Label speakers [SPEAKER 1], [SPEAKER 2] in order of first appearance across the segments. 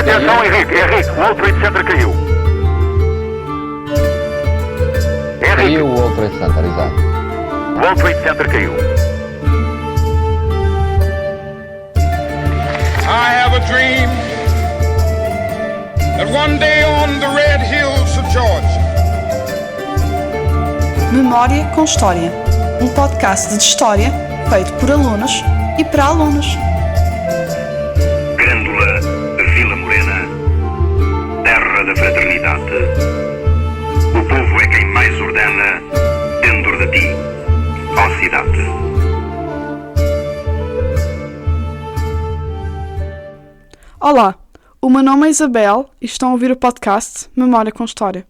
[SPEAKER 1] Atenção, Henrique, o World Trade Center caiu.
[SPEAKER 2] Caiu o World Trade Center, exato.
[SPEAKER 1] O World Trade Center caiu.
[SPEAKER 3] I have a dream that one day on the red hills of Georgia.
[SPEAKER 4] Memória com História, um podcast de história feito por alunos e para alunos.
[SPEAKER 1] Grândola, Vila Morena, terra da fraternidade. O povo é quem mais ordena dentro de ti, ó cidade.
[SPEAKER 4] Olá, o meu nome é Isabel e estão a ouvir o podcast Memória com História.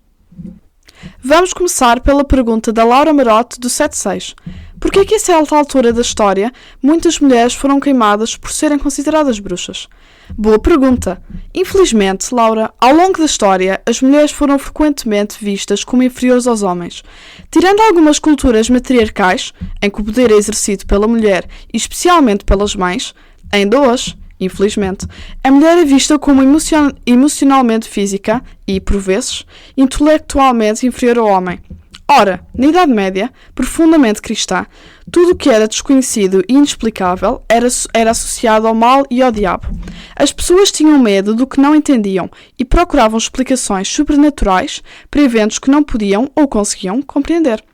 [SPEAKER 4] Vamos começar pela pergunta da Laura Marote, do 76. Por que é que a certa altura da história muitas mulheres foram queimadas por serem consideradas bruxas? Boa pergunta. Infelizmente, Laura, ao longo da história, as mulheres foram frequentemente vistas como inferiores aos homens. Tirando algumas culturas matriarcais, em que o poder é exercido pela mulher e especialmente pelas mães, ainda hoje, infelizmente, a mulher é vista como emocionalmente física e, por vezes, intelectualmente inferior ao homem. Ora, na Idade Média, profundamente cristã, tudo o que era desconhecido e inexplicável era associado ao mal e ao diabo. As pessoas tinham medo do que não entendiam e procuravam explicações sobrenaturais para eventos que não podiam ou conseguiam compreender.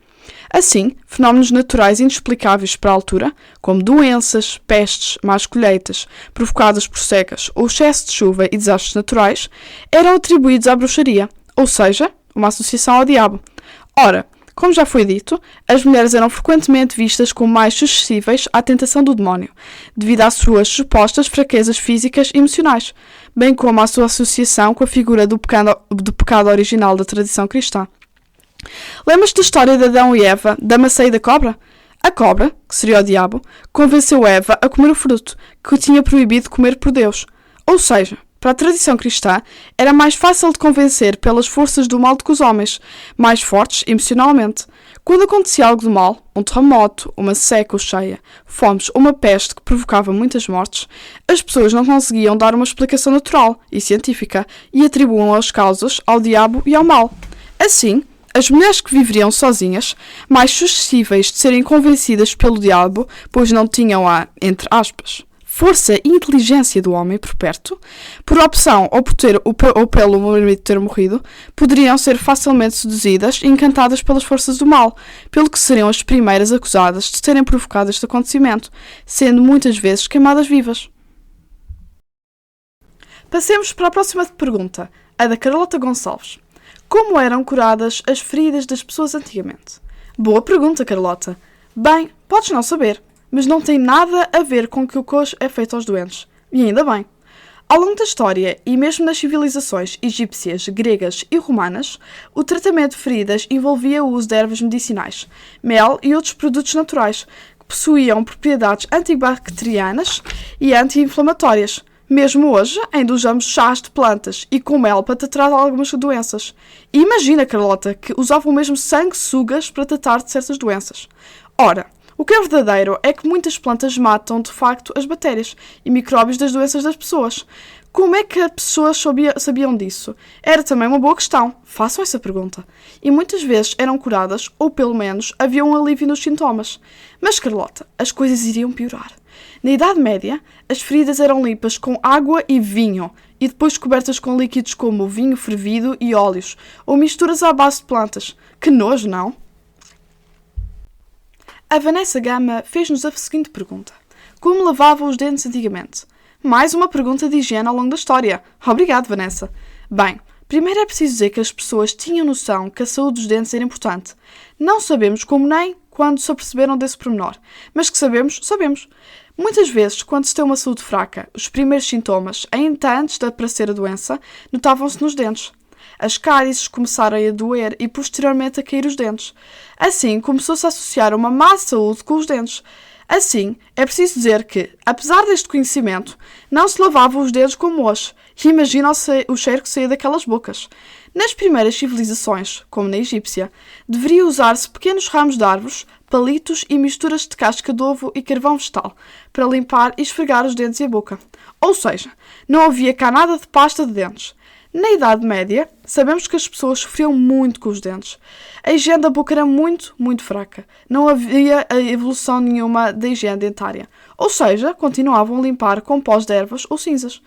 [SPEAKER 4] Assim, fenómenos naturais inexplicáveis para a altura, como doenças, pestes, más colheitas, provocadas por secas ou excesso de chuva e desastres naturais, eram atribuídos à bruxaria, ou seja, uma associação ao diabo. Ora, como já foi dito, as mulheres eram frequentemente vistas como mais suscetíveis à tentação do demónio, devido às suas supostas fraquezas físicas e emocionais, bem como à sua associação com a figura do pecado original da tradição cristã. Lembras-te da história de Adão e Eva, da maçã e da cobra? A cobra, que seria o diabo, convenceu Eva a comer o fruto, que o tinha proibido comer por Deus. Ou seja, para a tradição cristã, era mais fácil de convencer pelas forças do mal do que os homens, mais fortes emocionalmente. Quando acontecia algo de mal, um terremoto, uma seca ou cheia, fomes ou uma peste que provocava muitas mortes, as pessoas não conseguiam dar uma explicação natural e científica e atribuíam as causas ao diabo e ao mal. Assim, as mulheres que viveriam sozinhas, mais suscetíveis de serem convencidas pelo diabo, pois não tinham a, entre aspas, força e inteligência do homem por perto, por opção ou pelo momento de ter morrido, poderiam ser facilmente seduzidas e encantadas pelas forças do mal, pelo que seriam as primeiras acusadas de terem provocado este acontecimento, sendo muitas vezes queimadas vivas. Passemos para a próxima pergunta, a da Carlota Gonçalves. Como eram curadas as feridas das pessoas antigamente? Boa pergunta, Carlota. Bem, podes não saber, mas não tem nada a ver com o que o coxo é feito aos doentes. E ainda bem. Ao longo da história, e mesmo nas civilizações egípcias, gregas e romanas, o tratamento de feridas envolvia o uso de ervas medicinais, mel e outros produtos naturais, que possuíam propriedades antibacterianas e anti-inflamatórias. Mesmo hoje, ainda usamos chás de plantas e com mel para tratar algumas doenças. E imagina, Carlota, que usavam mesmo sanguessugas para tratar de certas doenças. Ora, o que é verdadeiro é que muitas plantas matam, de facto, as bactérias e micróbios das doenças das pessoas. Como é que as pessoas sabiam disso? Era também uma boa questão. Façam essa pergunta. E muitas vezes eram curadas, ou pelo menos havia um alívio nos sintomas. Mas, Carlota, as coisas iriam piorar. Na Idade Média, as feridas eram limpas com água e vinho, e depois cobertas com líquidos como vinho fervido e óleos, ou misturas à base de plantas. Que nojo, não? A Vanessa Gama fez-nos a seguinte pergunta. Como lavavam os dentes antigamente? Mais uma pergunta de higiene ao longo da história. Obrigado, Vanessa. Bem, primeiro é preciso dizer que as pessoas tinham noção que a saúde dos dentes era importante. Não sabemos como nem quando se aperceberam desse pormenor, mas que sabemos, sabemos. Muitas vezes, quando se tem uma saúde fraca, os primeiros sintomas, ainda antes de aparecer a doença, notavam-se nos dentes. As cáries começaram a doer e posteriormente a cair os dentes. Assim, começou-se a associar uma má saúde com os dentes. Assim, é preciso dizer que, apesar deste conhecimento, não se lavavam os dedos como hoje. Imagina o cheiro que saía daquelas bocas. Nas primeiras civilizações, como na egípcia, deveria usar-se pequenos ramos de árvores palitos e misturas de casca de ovo e carvão vegetal para limpar e esfregar os dentes e a boca. Ou seja, não havia cá nada de pasta de dentes. Na Idade Média, sabemos que as pessoas sofriam muito com os dentes. A higiene da boca era muito, muito fraca. Não havia evolução nenhuma da higiene dentária. Ou seja, continuavam a limpar com pós de ervas ou cinzas.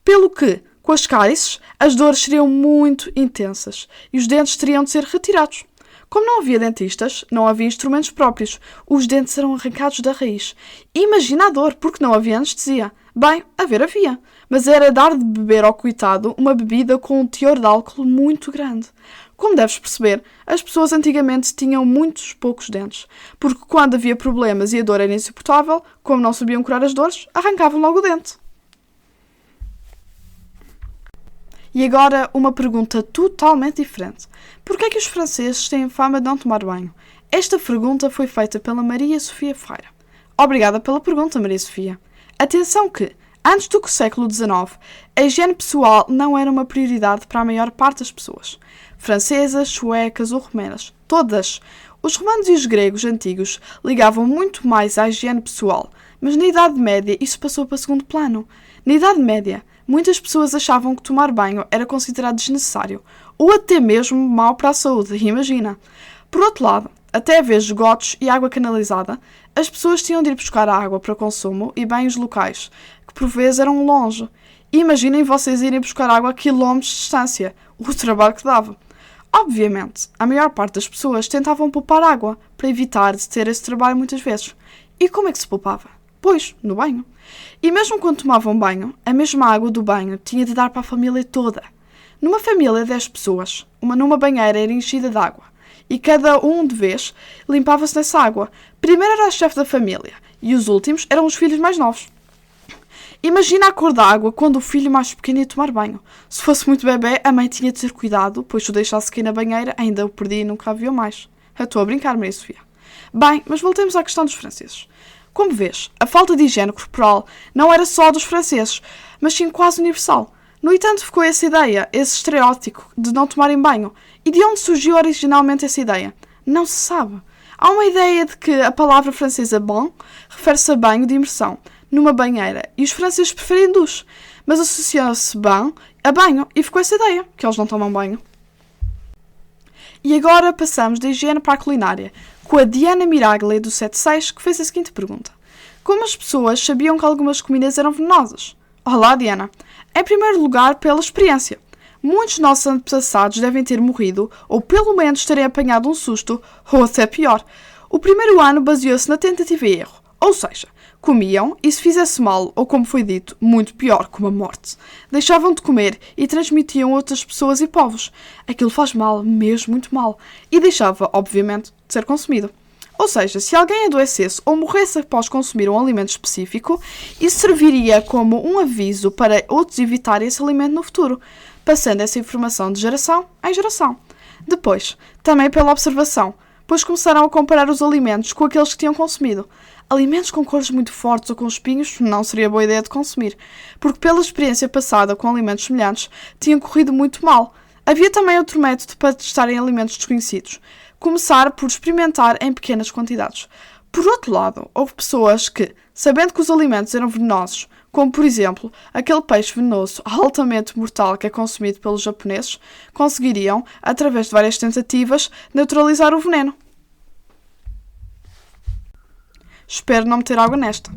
[SPEAKER 4] Pelo que, com as cálices, as dores seriam muito intensas e os dentes teriam de ser retirados. Como não havia dentistas, não havia instrumentos próprios. Os dentes eram arrancados da raiz. Imagina a dor, porque não havia anestesia. Bem, havia. Mas era dar de beber ao coitado uma bebida com um teor de álcool muito grande. Como deves perceber, as pessoas antigamente tinham muitos poucos dentes. Porque quando havia problemas e a dor era insuportável, como não sabiam curar as dores, arrancavam logo o dente. E agora uma pergunta totalmente diferente. Porquê é que os franceses têm fama de não tomar banho? Esta pergunta foi feita pela Maria Sofia Feira. Obrigada pela pergunta, Maria Sofia. Atenção que, antes do século XIX, a higiene pessoal não era uma prioridade para a maior parte das pessoas. Francesas, suecas ou romanas, todas. Os romanos e os gregos antigos ligavam muito mais à higiene pessoal, mas na Idade Média isso passou para segundo plano. Na Idade Média, muitas pessoas achavam que tomar banho era considerado desnecessário, ou até mesmo mau para a saúde, imagina. Por outro lado, até haver esgotos e água canalizada, as pessoas tinham de ir buscar água para consumo e banhos locais, que por vezes eram longe. Imaginem vocês irem buscar água a quilómetros de distância, o trabalho que dava. Obviamente, a maior parte das pessoas tentavam poupar água, para evitar de ter esse trabalho muitas vezes. E como é que se poupava? Pois, no banho. E mesmo quando tomavam banho, a mesma água do banho tinha de dar para a família toda. Numa família de 10 pessoas, numa banheira era enchida de água. E cada um de vez limpava-se nessa água. Primeiro era o chefe da família e os últimos eram os filhos mais novos. Imagina a cor da água quando o filho mais pequeno ia tomar banho. Se fosse muito bebê, a mãe tinha de ter cuidado, pois se o deixasse cair na banheira, ainda o perdia e nunca a viu mais. Eu estou a brincar, Maria Sofia. Bem, mas voltemos à questão dos franceses. Como vês, a falta de higiene corporal não era só dos franceses, mas sim quase universal. No entanto, ficou essa ideia, esse estereótipo de não tomarem banho. E de onde surgiu originalmente essa ideia? Não se sabe. Há uma ideia de que a palavra francesa bain refere-se a banho de imersão, numa banheira, e os franceses preferem duche, mas associou-se bain a banho, e ficou essa ideia, que eles não tomam banho. E agora passamos da higiene para a culinária, com a Diana Miraglia do 76, que fez a seguinte pergunta. Como as pessoas sabiam que algumas comidas eram venenosas? Olá, Diana. Em primeiro lugar, pela experiência. Muitos dos nossos antepassados devem ter morrido, ou pelo menos terem apanhado um susto, ou até pior. O primeiro ano baseou-se na tentativa e erro, ou seja, comiam e se fizesse mal, ou como foi dito, muito pior, como a morte, deixavam de comer e transmitiam a outras pessoas e povos. Aquilo faz mal, mesmo muito mal, e deixava, obviamente, de ser consumido. Ou seja, se alguém adoecesse ou morresse após consumir um alimento específico, isso serviria como um aviso para outros evitarem esse alimento no futuro, passando essa informação de geração em geração. Depois, também pela observação, pois começaram a comparar os alimentos com aqueles que tinham consumido. Alimentos com cores muito fortes ou com espinhos não seria boa ideia de consumir, porque pela experiência passada com alimentos semelhantes, tinham corrido muito mal. Havia também outro método para testar em alimentos desconhecidos. Começar por experimentar em pequenas quantidades. Por outro lado, houve pessoas que, sabendo que os alimentos eram venenosos, como por exemplo aquele peixe venenoso altamente mortal que é consumido pelos japoneses, conseguiriam, através de várias tentativas, neutralizar o veneno. Espero não meter água nesta.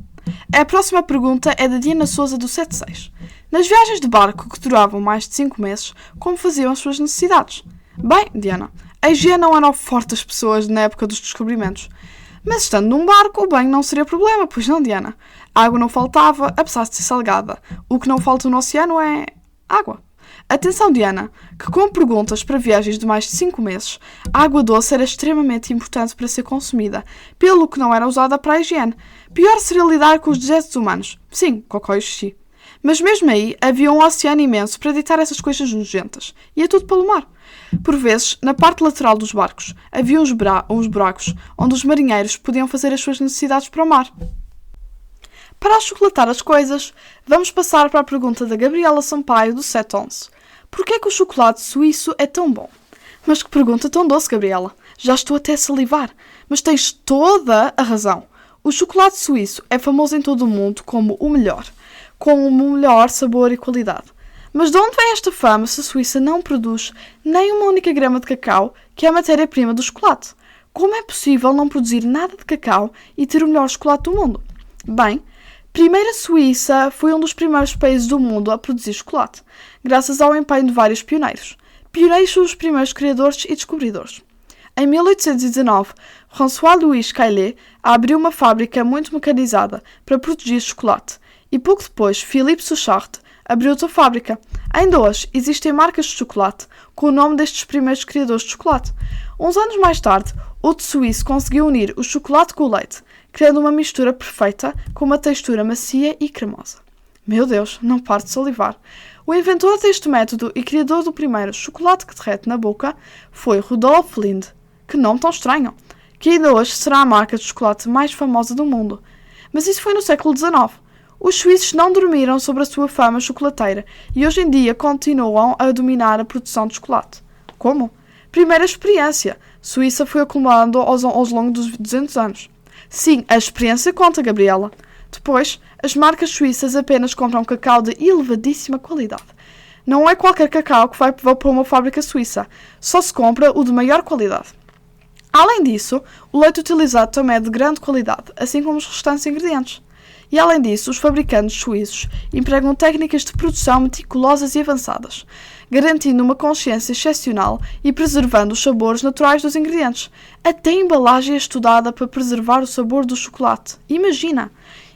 [SPEAKER 4] A próxima pergunta é da Diana Souza do 76. Nas viagens de barco que duravam mais de 5 meses, como faziam as suas necessidades? Bem, Diana, a higiene não era o forte das pessoas na época dos descobrimentos. Mas estando num barco, o banho não seria problema, pois não, Diana? A água não faltava, apesar de ser salgada. O que não falta no oceano é água. Atenção, Diana, que com perguntas para viagens de mais de 5 meses, a água doce era extremamente importante para ser consumida, pelo que não era usada para a higiene. Pior seria lidar com os dejetos humanos. Sim, cocó e xixi. Mas mesmo aí, havia um oceano imenso para deitar essas coisas nojentas. E é tudo pelo mar. Por vezes, na parte lateral dos barcos, havia uns buracos onde os marinheiros podiam fazer as suas necessidades para o mar. Para achocolatar as coisas, vamos passar para a pergunta da Gabriela Sampaio, do 711. Porquê é que o chocolate suíço é tão bom? Mas que pergunta tão doce, Gabriela. Já estou até a salivar. Mas tens toda a razão. O chocolate suíço é famoso em todo o mundo como o melhor, com o melhor sabor e qualidade. Mas de onde vem esta fama se a Suíça não produz nem uma única grama de cacau, que é a matéria-prima do chocolate? Como é possível não produzir nada de cacau e ter o melhor chocolate do mundo? Bem, primeiro a Suíça foi um dos primeiros países do mundo a produzir chocolate, graças ao empenho de vários pioneiros. Pioneiros são os primeiros criadores e descobridores. Em 1819, François-Louis Caillet abriu uma fábrica muito mecanizada para produzir chocolate e pouco depois Philippe Souchard abriu outra fábrica. Ainda hoje existem marcas de chocolate com o nome destes primeiros criadores de chocolate. Uns anos mais tarde, outro suíço conseguiu unir o chocolate com o leite, criando uma mistura perfeita com uma textura macia e cremosa. Meu Deus, não paro de salivar. O inventor deste método e criador do primeiro chocolate que derrete na boca foi Rudolf Lind. Que nome tão estranho! Que ainda hoje será a marca de chocolate mais famosa do mundo. Mas isso foi no século XIX. Os suíços não dormiram sobre a sua fama chocolateira e hoje em dia continuam a dominar a produção de chocolate. Como? Primeira experiência. Suíça foi acumulando ao longo dos 200 anos. Sim, a experiência conta, Gabriela. Depois, as marcas suíças apenas compram cacau de elevadíssima qualidade. Não é qualquer cacau que vai para uma fábrica suíça. Só se compra o de maior qualidade. Além disso, o leite utilizado também é de grande qualidade, assim como os restantes ingredientes. E além disso, os fabricantes suíços empregam técnicas de produção meticulosas e avançadas, garantindo uma consciência excepcional e preservando os sabores naturais dos ingredientes. Até a embalagem é estudada para preservar o sabor do chocolate. Imagina!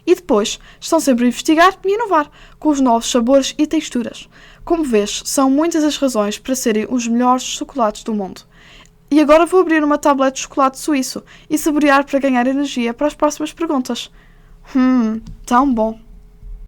[SPEAKER 4] E depois, estão sempre a investigar e inovar com os novos sabores e texturas. Como vês, são muitas as razões para serem os melhores chocolates do mundo. E agora vou abrir uma tablete de chocolate suíço e saborear para ganhar energia para as próximas perguntas. Tão bom!